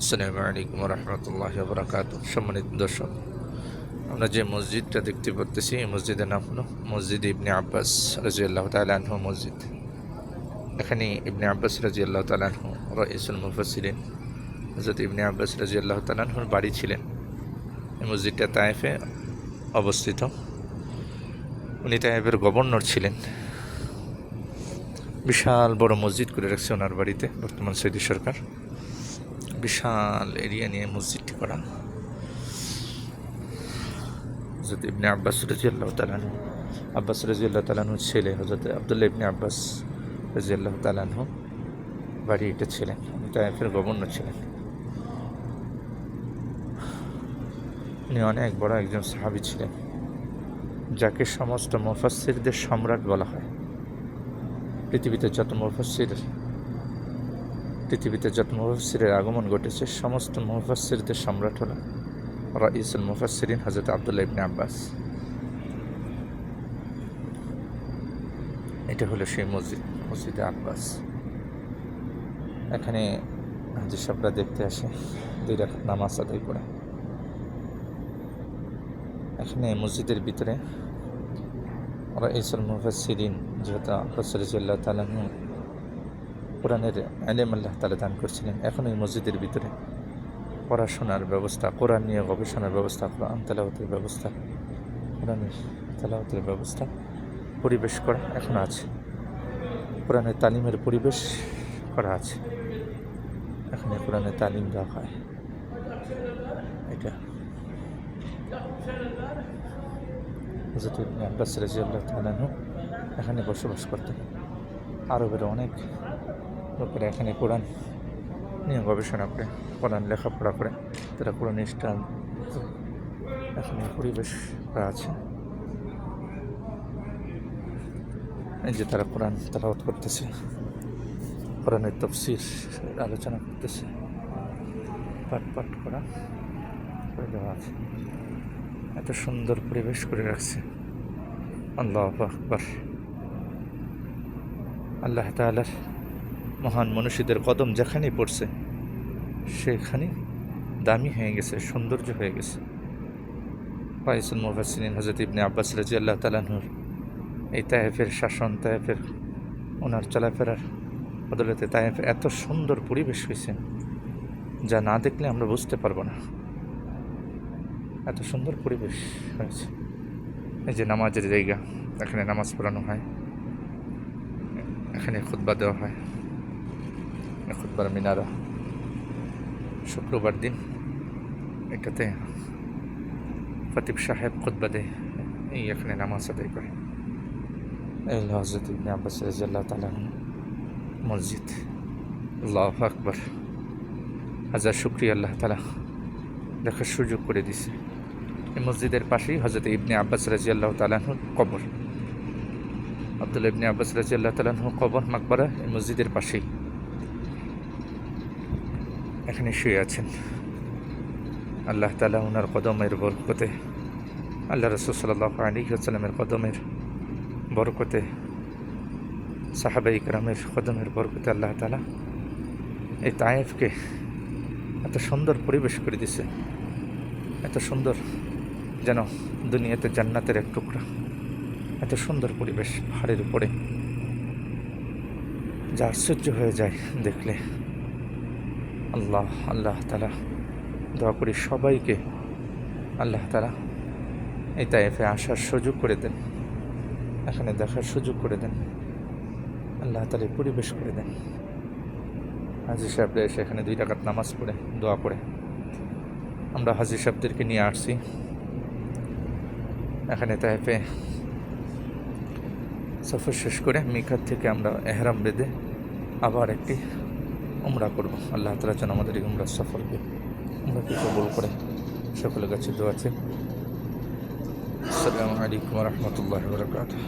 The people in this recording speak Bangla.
আসসালামু আলাইকুম রহমতুল্লাহি ওয়া বারাকাতুহু। সম্মানিত দর্শক, আমরা যে মসজিদটা দেখতে পাচ্ছি এই মসজিদের নাম হলো মসজিদ ইবনে আব্বাস রাদিয়াল্লাহু তাআলা আনহু মসজিদ। এখানে ইবনে আব্বাস রাদিয়াল্লাহু তাআলা আনহু রাইসুল মুফাসসিরিন হযরত ইবনে আব্বাস রাদিয়াল্লাহু তাআলা আনহুর বাড়ি ছিলেন। এই মসজিদটা তায়েফে অবস্থিত। উনি তায়েফের গভর্নর ছিলেন। বিশাল বড় মসজিদ করে রাখছে ওনার বাড়িতে বর্তমান সৌদি সরকার। বিশাল এরিয়া নিয়ে মসজিদটি করা। হযরত ইবনে আব্বাস রাদিয়াল্লাহু তাআলা আনহু, আব্বাস রাদিয়াল্লাহু তাআলা আনহুর ছেলে হযরত আব্দুল্লাহ ইবনে আব্বাস রাদিয়াল্লাহু তাআলা আনহু বাড়ি এটা ছিলেন। উনি তায়েফের গভর্নর ছিলেন। উনি অনেক বড় একজন সাহাবী ছিলেন, যাকে সমস্ত মুফাসসিরদের সম্রাট বলা হয়। পৃথিবীতে যত মুফাসসিরের আগমন ঘটেছে, সমস্ত মুফাসসিরদের সম্রাট হল রাইসুল মুফাসসিরিন হযরত আব্দুল্লাহ ইবনে আব্বাস। এটা হলো সেই মসজিদে আব্বাস। এখানে হাজি সাহেবরা দেখতে আসে, 2 রাকাত নামাজ আদায় করে। এখানে মসজিদের ভিতরে রাইসুল মুফাসসিরিন যেহেতু আব্বাস রাদিয়াল্লাহু তাআলা আনহু কোরআনের ইলম আল্লাহ তাআলা দান করছিলেন। এখন এই মসজিদের ভিতরে পড়াশোনার ব্যবস্থা, কোরআন নিয়ে গবেষণার ব্যবস্থা, কোরআন তেলাওয়াতের ব্যবস্থা, কোরআনের তেলাওয়াতের ব্যবস্থা, পরিবেশ করা এখন আছে। কোরআনের তালিমের পরিবেশ করা আছে। এখানে কোরআনের তালিম দেওয়া হয়। এটা হযরত ইবনে আব্বাস রাদিয়াল্লাহু তাআলা আনহু এখানে বসবাস করতেন। আরবের অনেক লোকেরা এখানে কোরআন নিয়ে গবেষণা করে, কোরআন লেখাপড়া করে, তারা কোরআন স্টাইল এখানে পরিবেশ করা আছে। এই যে তারা কোরআন তেলাওয়াত করতেছে, কোরআনের তাফসীর আলোচনা করতেছে, পাঠ করা করে দেওয়া আছে। এত সুন্দর পরিবেশ করে রাখছে। আল্লাহু আকবার। আল্লাহ তাআলার মহান মনীষীদের কদম যেখানেই পড়ছে সেখানে দামি হয়ে গেছে, সৌন্দর্য হয়ে গেছে। রাইসুল মুফাসসিরিন হযরত ইবনে আব্বাস রাদিয়াল্লাহু তাআলা আনহুর এই তায়েফের শাসন, তায়েফের ওনার চলাফেরার বদলতে তায়েফে এত সুন্দর পরিবেশ হয়েছে, যা না দেখলে আমরা বুঝতে পারবো না। এত সুন্দর পরিবেশ হয়েছে। এই যে নামাজের জায়গা, এখানে নামাজ পড়ানো হয়, এখানে খুতবা দেওয়া হয়, খুতবার মিনারা। শুক্রবার দিন এটাতে খতিব সাহেব খুতবা দেয়, এই এখানে নামাজ আদায় করে। এই হযরত ইবনে আব্বাস রাদিয়াল্লাহু তাআলা মসজিদ। আল্লাহু আকবার। হাজার শুকরিয়া আল্লাহ তাআলা দেখার সুযোগ করে দিছে। এই মসজিদের পাশেই হযরত ইবনে আব্বাস রাদিয়াল্লাহু তাআলা কবর। আব্দুল্লাহ ইবনে আব্বাস রাদিয়াল্লাহু তাআলা কবর মাকবারা এই মসজিদের পাশেই। এখানে শুয়ে আছেন। আল্লাহ তাআলা ওনার কদমের বরকতে, আল্লাহ রাসূল সাল্লাল্লাহু আলাইহি ওয়াসাল্লামের কদমের বরকতে, সাহাবায়ে কেরামের কদমের বরকতে আল্লাহ তাআলা এই তায়েফকে এত সুন্দর পরিবেশ করে দিছে। এত সুন্দর, যেন দুনিয়াতে জান্নাতের এক টুকরা। এত সুন্দর পরিবেশ পাহাড়ের উপরে, যা আশ্চর্য হয়ে যায় দেখলে। আল্লাহ তাআলা দোয়া করি সবাইকে আল্লাহ তাআলা এই তায়েফে আসার সুযোগ করে দেন, এখানে দেখার সুযোগ করে দেন, আল্লাহ তাআলা পরিবেশ করে দেন। হাজি সাহেবরা এসে এখানে 2 রাকাত নামাজ পড়ে দোয়া করে। আমরা হাজি সাহেবদেরকে নিয়ে আসছি এখানে তায়েফে। সফর শেষ করে মিকাত থেকে আমরা এহরাম বেঁধে আবার একটি উমরা করব। আল্লাহ তাআলা যেন আমাদের এই উমরার সফরকে কবুল করে। সকলের কাছে দোয়া আছে। আসসালামু আলাইকুম ওয়া রাহমাতুল্লাহি ওয়া বারাকাতুহু।